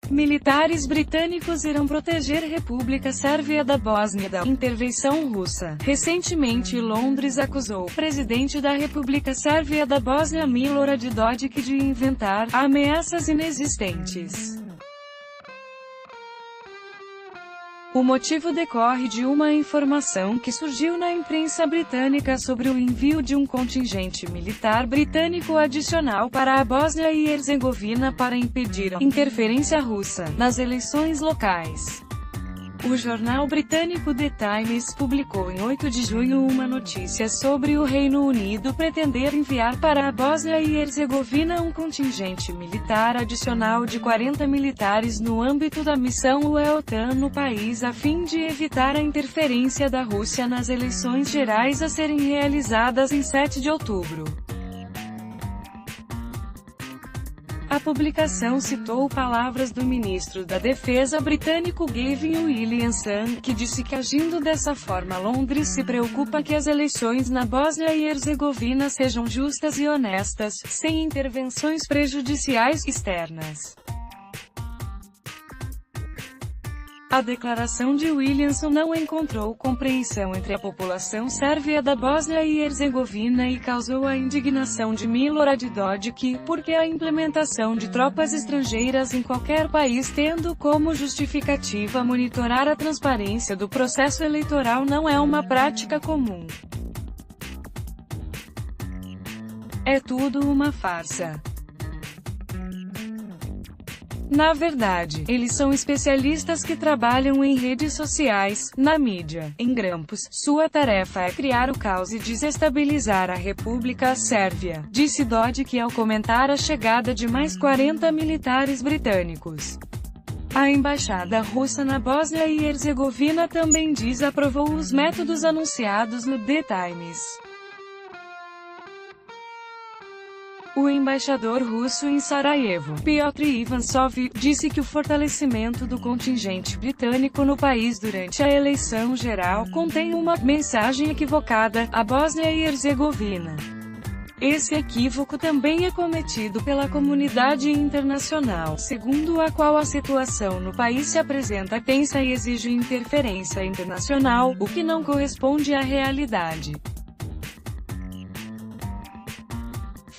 Militares britânicos irão proteger República Sérvia da Bósnia da intervenção russa. Recentemente, Londres acusou o presidente da República Sérvia da Bósnia, Milorad Dodik, de inventar ameaças inexistentes. O motivo decorre de uma informação que surgiu na imprensa britânica sobre o envio de um contingente militar britânico adicional para a Bósnia e Herzegovina para impedir a interferência russa nas eleições locais. O jornal britânico The Times publicou em 8 de junho uma notícia sobre o Reino Unido pretender enviar para a Bósnia e Herzegovina um contingente militar adicional de 40 militares no âmbito da missão UE-OTAN no país a fim de evitar a interferência da Rússia nas eleições gerais a serem realizadas em 7 de outubro. A publicação citou palavras do ministro da Defesa britânico Gavin Williamson, que disse que agindo dessa forma Londres se preocupa que as eleições na Bósnia e Herzegovina sejam justas e honestas, sem intervenções prejudiciais externas. A declaração de Williamson não encontrou compreensão entre a população sérvia da Bósnia e Herzegovina e causou a indignação de Milorad Dodik, porque a implementação de tropas estrangeiras em qualquer país tendo como justificativa monitorar a transparência do processo eleitoral não é uma prática comum. É tudo uma farsa. Na verdade, eles são especialistas que trabalham em redes sociais, na mídia, em grampos. Sua tarefa é criar o caos e desestabilizar a República Sérvia, disse Dodik ao comentar a chegada de mais 40 militares britânicos. A embaixada russa na Bósnia e Herzegovina também desaprovou os métodos anunciados no The Times. O embaixador russo em Sarajevo, Piotr Ivansov, disse que o fortalecimento do contingente britânico no país durante a eleição geral contém uma mensagem equivocada à Bósnia e Herzegovina. Esse equívoco também é cometido pela comunidade internacional, segundo a qual a situação no país se apresenta tensa e exige interferência internacional, o que não corresponde à realidade.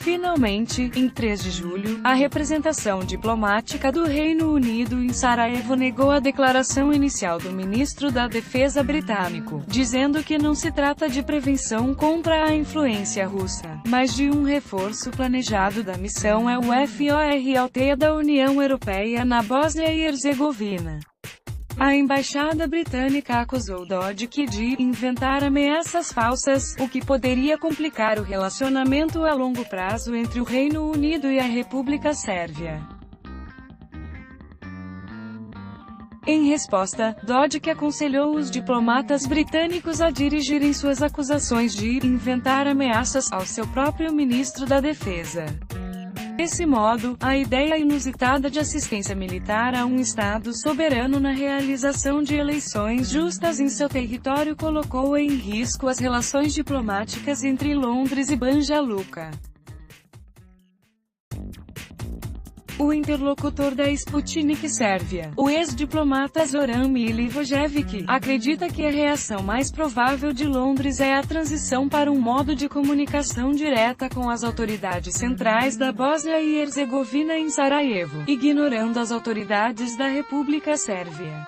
Finalmente, em 3 de julho, a representação diplomática do Reino Unido em Sarajevo negou a declaração inicial do ministro da Defesa britânico, dizendo que não se trata de prevenção contra a influência russa, mas de um reforço planejado da missão EUFORLT da União Europeia na Bósnia e Herzegovina. A embaixada britânica acusou Dodik de inventar ameaças falsas, o que poderia complicar o relacionamento a longo prazo entre o Reino Unido e a República Sérvia. Em resposta, Dodik aconselhou os diplomatas britânicos a dirigirem suas acusações de inventar ameaças ao seu próprio ministro da Defesa. Desse modo, a ideia inusitada de assistência militar a um Estado soberano na realização de eleições justas em seu território colocou em risco as relações diplomáticas entre Londres e Banja Luka. O interlocutor da Sputnik Sérvia, o ex-diplomata Zoran Milivojević, acredita que a reação mais provável de Londres é a transição para um modo de comunicação direta com as autoridades centrais da Bósnia e Herzegovina em Sarajevo, ignorando as autoridades da República Sérvia.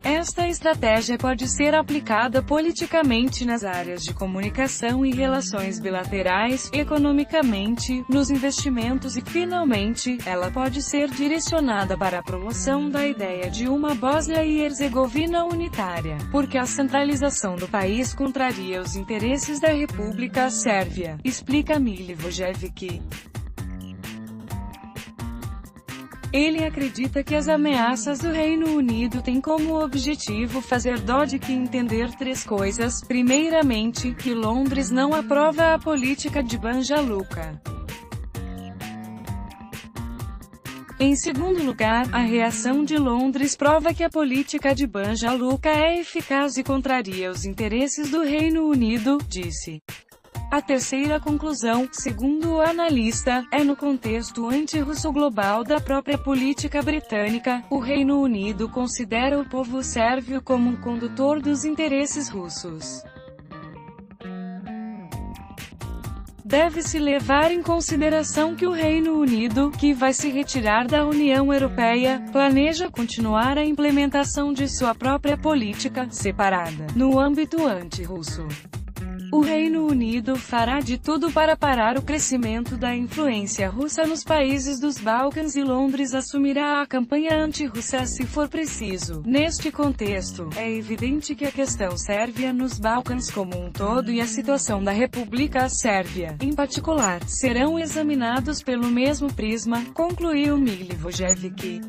Esta estratégia pode ser aplicada politicamente nas áreas de comunicação e relações bilaterais, economicamente, nos investimentos e, finalmente, ela pode ser direcionada para a promoção da ideia de uma Bósnia e Herzegovina unitária, porque a centralização do país contraria os interesses da República Sérvia, explica Milivojević. Ele acredita que as ameaças do Reino Unido têm como objetivo fazer Dodik entender 3 coisas. Primeiramente, que Londres não aprova a política de Banja Luka. Em segundo lugar, a reação de Londres prova que a política de Banja Luka é eficaz e contraria os interesses do Reino Unido, disse. A terceira conclusão, segundo o analista, é no contexto anti-russo global da própria política britânica. O Reino Unido considera o povo sérvio como um condutor dos interesses russos. Deve-se levar em consideração que o Reino Unido, que vai se retirar da União Europeia, planeja continuar a implementação de sua própria política separada no âmbito anti-russo. O Reino Unido fará de tudo para parar o crescimento da influência russa nos países dos Balcãs e Londres assumirá a campanha anti-russa se for preciso. Neste contexto, é evidente que a questão sérvia nos Balcãs como um todo e a situação da República Sérvia, em particular, serão examinados pelo mesmo prisma, concluiu Milivojevic.